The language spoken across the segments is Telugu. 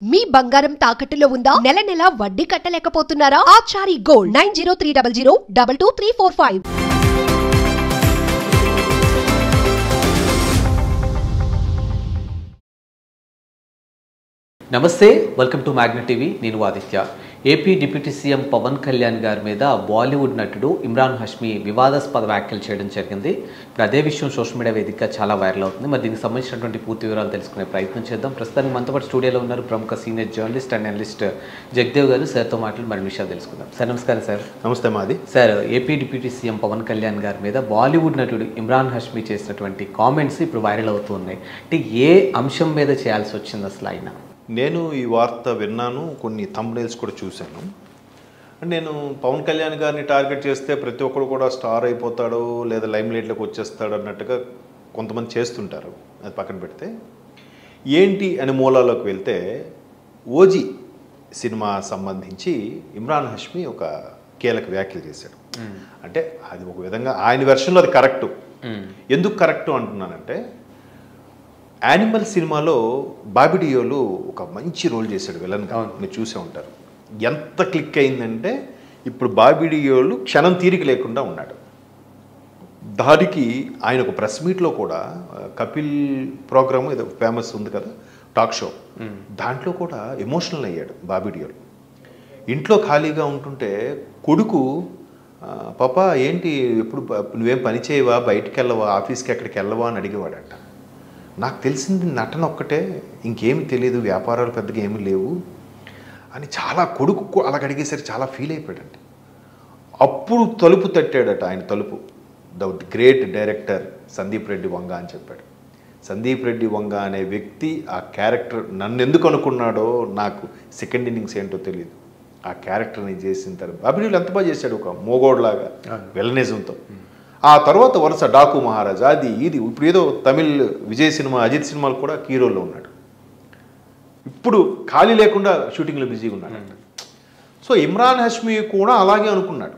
మీ బంగారం తాకట్టులో ఉందా? నెల నెల వడ్డీ కట్టలేకపోతున్నారా? ఆచారి గోల్డ్ 9030022345. నమస్తే, వెల్కమ్ టు మ్యాగ్నెట్ టీవీ. నేను Aditya. AP deputy CM Pawan Kalyan గారి మీద బాలీవుడ్ నటుడు ఇమ్రాన్ హష్మీ వివాదాస్పద వ్యాఖ్యలు చేయడం జరిగింది. ఇప్పుడు అదే విషయం సోషల్ మీడియా వేదికగా చాలా వైరల్ అవుతుంది. మరి దీనికి సంబంధించినటువంటి పూర్తి వివరాలు తెలుసుకునే ప్రయత్నం చేద్దాం. ప్రస్తుతానికి మనతో పాటు స్టూడియోలో ఉన్నారు ప్రముఖ senior journalist and analyst Jagdev గారు. సార్తో మాట్లాడి మరిన్ని విషయాలు తెలుసుకుందాం. సార్ నమస్కారం. సార్ నమస్తే. మాది sir, AP deputy CM Pawan Kalyan గారి మీద బాలీవుడ్ నటుడు ఇమ్రాన్ హష్మీ చేసినటువంటి కామెంట్స్ ఇప్పుడు వైరల్ అవుతున్నాయి. అంటే ఏ అంశం మీద చేయాల్సి వచ్చింది అసలు ఆయన? నేను ఈ వార్త విన్నాను, కొన్ని థంబ్నెయిల్స్ కూడా చూశాను. నేను పవన్ కళ్యాణ్ గారిని టార్గెట్ చేస్తే ప్రతి ఒక్కరు కూడా స్టార్ అయిపోతాడు లేదా లైమ్ లైట్లోకి వచ్చేస్తాడు అన్నట్టుగా కొంతమంది చేస్తుంటారు. అది పక్కన పెడితే ఏంటి అని మూలాల్లోకి వెళ్తే, ఓజీ సినిమా సంబంధించి ఇమ్రాన్ హష్మీ ఒక కీలక వ్యాఖ్యలు చేశాడు. అంటే అది ఒక విధంగా ఆయన వెర్షన్లో అది కరెక్టు. ఎందుకు కరెక్టు అంటున్నానంటే, యానిమల్ సినిమాలో బాబీ డియోల్ ఒక మంచి రోల్ చేశాడు విలన్గా. మీరు చూసే ఉంటారు. ఎంత క్లిక్ అయిందంటే ఇప్పుడు బాబీ డియోల్ క్షణం తీరిక లేకుండా ఉన్నాడు. దానికి ఆయన ఒక ప్రెస్ మీట్లో కూడా, కపిల్ ప్రోగ్రాము ఏదో ఫేమస్ ఉంది కదా, టాక్ షో, దాంట్లో కూడా ఎమోషనల్ అయ్యాడు బాబీ డియోల్. ఇంట్లో ఖాళీగా ఉంటుంటే కొడుకు, పాపా ఏంటి ఎప్పుడు నువ్వేం పని చేయవా, బయటికి వెళ్ళవా, ఆఫీస్కి ఎక్కడికి వెళ్ళవా అని అడిగేవాడట. నాకు తెలిసింది నటన ఒక్కటే, ఇంకేమి తెలియదు, వ్యాపారాలు పెద్దగా ఏమీ లేవు అని చాలా కొడుకు అలాగ అడిగేసరికి చాలా ఫీల్ అయిపోయాడండి. అప్పుడు తలుపు తట్టాడట ఆయన తలుపు. The great director Sandeep Reddy Vanga అని చెప్పాడు. సందీప్ రెడ్డి వంగ అనే వ్యక్తి ఆ క్యారెక్టర్ నన్ను ఎందుకు అనుకున్నాడో నాకు సెకండ్ ఇన్నింగ్స్ ఏంటో తెలియదు. ఆ క్యారెక్టర్ని చేసిన తర్వాత అభినయులు ఎంత బాగా చేశాడు, ఒక మోగోడ్లాగా వెల్నిజంతో. ఆ తర్వాత వరుస డాకు మహారాజా, అది ఇది, ఇప్పుడు ఏదో తమిళ్ విజయ్ సినిమా, అజిత్ సినిమాలు కూడా హీరోల్లో ఉన్నాడు. ఇప్పుడు ఖాళీ లేకుండా షూటింగ్లో బిజీగా ఉన్నాడు. సో ఇమ్రాన్ హష్మీ కూడా అలాగే అనుకున్నాడు.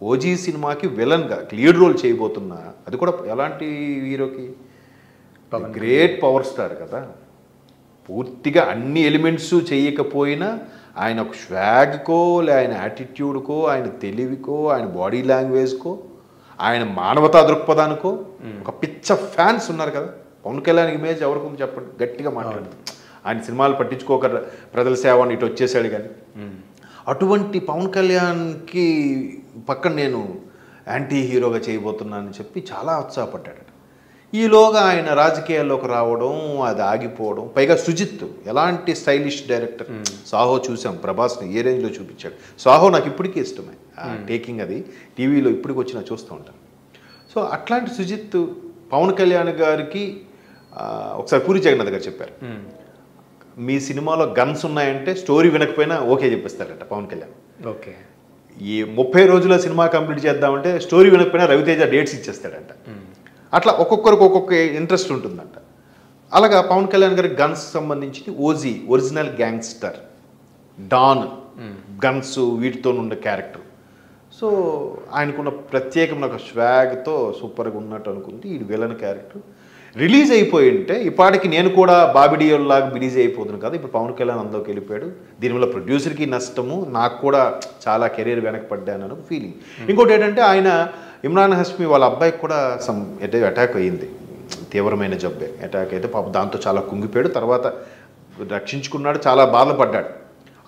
ఓజీ సినిమాకి విలన్గా లీడ్ రోల్ చేయబోతున్నా, అది కూడా ఎలాంటి హీరోకి, గ్రేట్ పవర్ స్టార్ కదా. పూర్తిగా అన్ని ఎలిమెంట్స్ చేయకపోయినా ఆయన ఒక స్వాగ్కో, లే ఆయన యాటిట్యూడ్కో, ఆయన తెలివికో, ఆయన బాడీ లాంగ్వేజ్కో, ఆయన మానవతా దృక్పథానికో ఒక పిచ్చ ఫ్యాన్స్ ఉన్నారు కదా. పవన్ కళ్యాణ్ ఇమేజ్ ఎవరికి చెప్పండి, గట్టిగా మాట్లాడుతుంది. ఆయన సినిమాలు పట్టించుకోక ప్రజల సేవ అని ఇటు వచ్చేసాడు. కానీ అటువంటి పవన్ కళ్యాణ్కి పక్కన నేను యాంటీ హీరోగా చేయబోతున్నానని చెప్పి చాలా ఉత్సాహపడ్డాడు. ఈలోగా ఆయన రాజకీయాల్లోకి రావడం, అది ఆగిపోవడం. పైగా సుజిత్ ఎలాంటి స్టైలిష్ డైరెక్టర్. సాహో చూసాం, ప్రభాస్ని ఏ రేంజ్లో చూపించాడు. సాహో నాకు ఇప్పటికీ ఇష్టమే, టేకింగ్ అది టీవీలో ఇప్పటికి వచ్చినా చూస్తూ ఉంటాను. సో అట్లాంటి సుజిత్ పవన్ కళ్యాణ్ గారికి ఒకసారి పూరి జగన్నాథ్ గారు చెప్పారు, మీ సినిమాలో గన్స్ ఉన్నాయంటే స్టోరీ వినకపోయినా ఓకే చెప్పిస్తారట పవన్ కళ్యాణ్. ఓకే, ఈ 30 రోజుల సినిమా కంప్లీట్ చేద్దామంటే స్టోరీ వినకపోయినా రవితేజ డేట్స్ ఇచ్చేస్తాడంట. అట్లా ఒక్కొక్కరికి ఒక్కొక్క ఇంట్రెస్ట్ ఉంటుందంట. అలాగా పవన్ కళ్యాణ్ గారికి గన్స్ సంబంధించి OG original gangster, don, guns వీటితో ఉండే క్యారెక్టర్. సో ఆయనకున్న ప్రత్యేకమైన ఒక స్వాగ్తో సూపర్గా ఉన్నట్టు అనుకుంది. ఈ విలన్ క్యారెక్టర్ రిలీజ్ అయిపోయి ఉంటే ఇప్పటికి నేను కూడా బాబీ డియోల్ లాగా బిలీజ్ అయిపోతున్నాను కదా. ఇప్పుడు పవన్ కళ్యాణ్ అందులోకి వెళ్ళిపోయాడు. దీనివల్ల ప్రొడ్యూసర్కి నష్టము, నాకు కూడా చాలా కెరీర్ వెనకపడ్డాను ఫీలింగ్. ఇంకోటి ఏంటంటే, ఆయన ఇమ్రాన్ హష్మీ వాళ్ళ అబ్బాయికి కూడా అటాక్ అయ్యింది, తీవ్రమైన జబ్బే అటాక్ అయితే. పాప దాంతో చాలా కుంగిపోయాడు. తర్వాత రక్షించుకున్నాడు, చాలా బాధపడ్డాడు.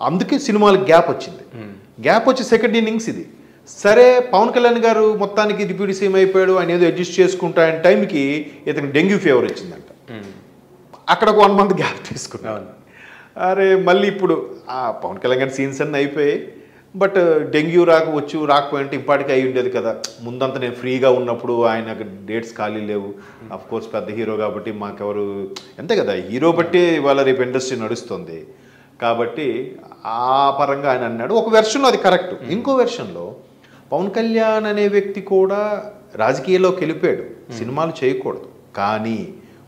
అందుకే సినిమాలకు గ్యాప్ వచ్చింది. గ్యాప్ వచ్చి సెకండ్ ఇన్నింగ్స్ ఇది. సరే, పవన్ కళ్యాణ్ గారు మొత్తానికి డిప్యూటీ సీఎం అయిపోయాడు, ఆయన ఏదో అడ్జస్ట్ చేసుకుంటా ఆయన టైంకి ఇతనికి డెంగ్యూ ఫీవర్ వచ్చిందంట. అక్కడ ఒక 1 month గ్యాప్ తీసుకున్నాడు. అరే మళ్ళీ ఇప్పుడు పవన్ కళ్యాణ్ గారి సీన్స్ అన్నీ అయిపోయాయి. బట్ డెంగ్యూ రాకపోయింటే ఇప్పటికీ అయి ఉండేది కదా. ముందంతా నేను ఫ్రీగా ఉన్నప్పుడు ఆయన డేట్స్ ఖాళీ లేవు. అఫ్కోర్స్ పెద్ద హీరో కాబట్టి మాకెవరు, అంతే కదా, హీరో బట్టి వాళ్ళ రేపు ఇండస్ట్రీ నడుస్తుంది కాబట్టి ఆ పరంగా ఆయన అన్నాడు. ఒక వెర్షన్లో అది కరెక్ట్. ఇంకో వెర్షన్లో పవన్ కళ్యాణ్ అనే వ్యక్తి కూడా రాజకీయాల్లోకి వెళ్ళిపోయాడు, సినిమాలు చేయకూడదు, కానీ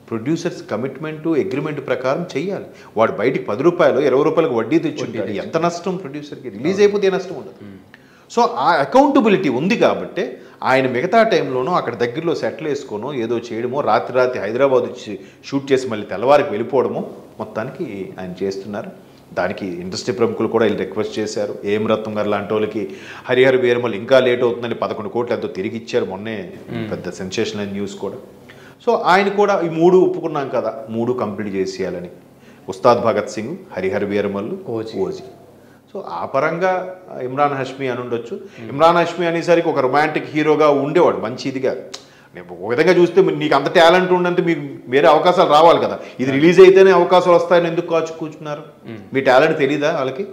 ప్రొడ్యూసర్స్ కమిట్మెంటు అగ్రిమెంట్ ప్రకారం చెయ్యాలి. వాడు బయటికి 10 రూపాయలు 20 రూపాయలకు వడ్డీ తెచ్చుంటాడు. ఎంత నష్టం ప్రొడ్యూసర్కి, రిలీజ్ అయిపోతే నష్టం ఉండదు. సో ఆ అకౌంటబిలిటీ ఉంది కాబట్టి ఆయన మిగతా టైంలోనూ అక్కడ దగ్గరలో సెటిల్ వేసుకోనో ఏదో చేయడమో, రాత్రి హైదరాబాద్ వచ్చి షూట్ చేసి మళ్ళీ తెల్లవారికి వెళ్ళిపోవడమో మొత్తానికి ఆయన చేస్తున్నారు. దానికి ఇండస్ట్రీ ప్రముఖులు కూడా వీళ్ళు రిక్వెస్ట్ చేశారు. ఏం రత్నం గారు లాంటి వాళ్ళకి హరిహర వీరమల్ ఇంకా లేట్ అవుతుందని 11 కోట్లు ఎంతో తిరిగి ఇచ్చారు మొన్నే, పెద్ద సెన్సేషనల్ న్యూస్ కూడా. సో ఆయన కూడా ఈ 3 ఒప్పుకున్నాం కదా, 3 కంప్లీట్ చేసేయాలని. ఉస్తాద్ భగత్ సింగ్, హరిహర వీరమల్లు, ఓజీ. సో ఆ పరంగా ఇమ్రాన్ హష్మీ అని ఉండొచ్చు. ఇమ్రాన్ హష్మీ అనేసరికి ఒక రొమాంటిక్ హీరోగా ఉండేవాడు, మంచి ఇదిగా. ఒక విధంగా చూస్తే నీకు అంత టాలెంట్ ఉండంటే మీకు వేరే అవకాశాలు రావాలి కదా. ఇది రిలీజ్ అయితేనే అవకాశాలు వస్తాయని ఎందుకు కూర్చున్నారు? మీ టాలెంట్ తెలీదా వాళ్ళకి?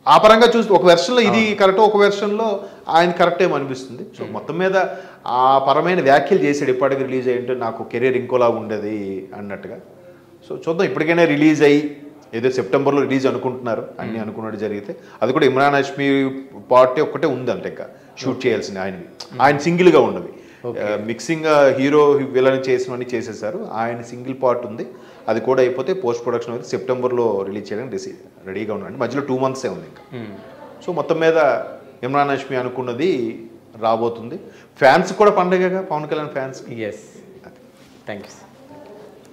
ఆ పరంగా చూస్తే ఒక వెర్షన్లో ఇది కరెక్ట్, ఒక వెర్షన్లో ఆయన కరెక్ట్ ఏమనిపిస్తుంది. సో మొత్తం మీద ఆ పరమైన వ్యాఖ్యలు చేసాడు, ఇప్పటికి రిలీజ్ అయ్యింటే నాకు కెరీర్ ఇంకోలా ఉండేది అన్నట్టుగా. సో చూద్దాం, ఇప్పటికైనా రిలీజ్ అయ్యి ఏదో సెప్టెంబర్లో రిలీజ్ అనుకుంటున్నారు, అన్నీ అనుకున్నట్టు జరిగితే. అది కూడా ఇమ్రాన్ హష్మీ పార్టీ ఒక్కటే ఉందంటే ఇంకా షూట్ చేయాల్సింది ఆయనవి. ఆయన సింగిల్గా ఉన్నవి, మిక్సింగ్ హీరో విలన్ చేసినవన్నీ చేసేసారు. ఆయన సింగిల్ పార్ట్ ఉంది, అది కూడా అయిపోతే పోస్ట్ ప్రొడక్షన్ అయితే సెప్టెంబర్లో రిలీజ్ చేయడానికి రెడీగా ఉన్నాడు. మధ్యలో 2 months ఉంది ఇంకా. సో మొత్తం మీద ఇమ్రాన్ హష్మీ అనుకున్నది రాబోతుంది. ఫ్యాన్స్ కూడా పండగగా, Pawan Kalyan fans. Yes, thank you.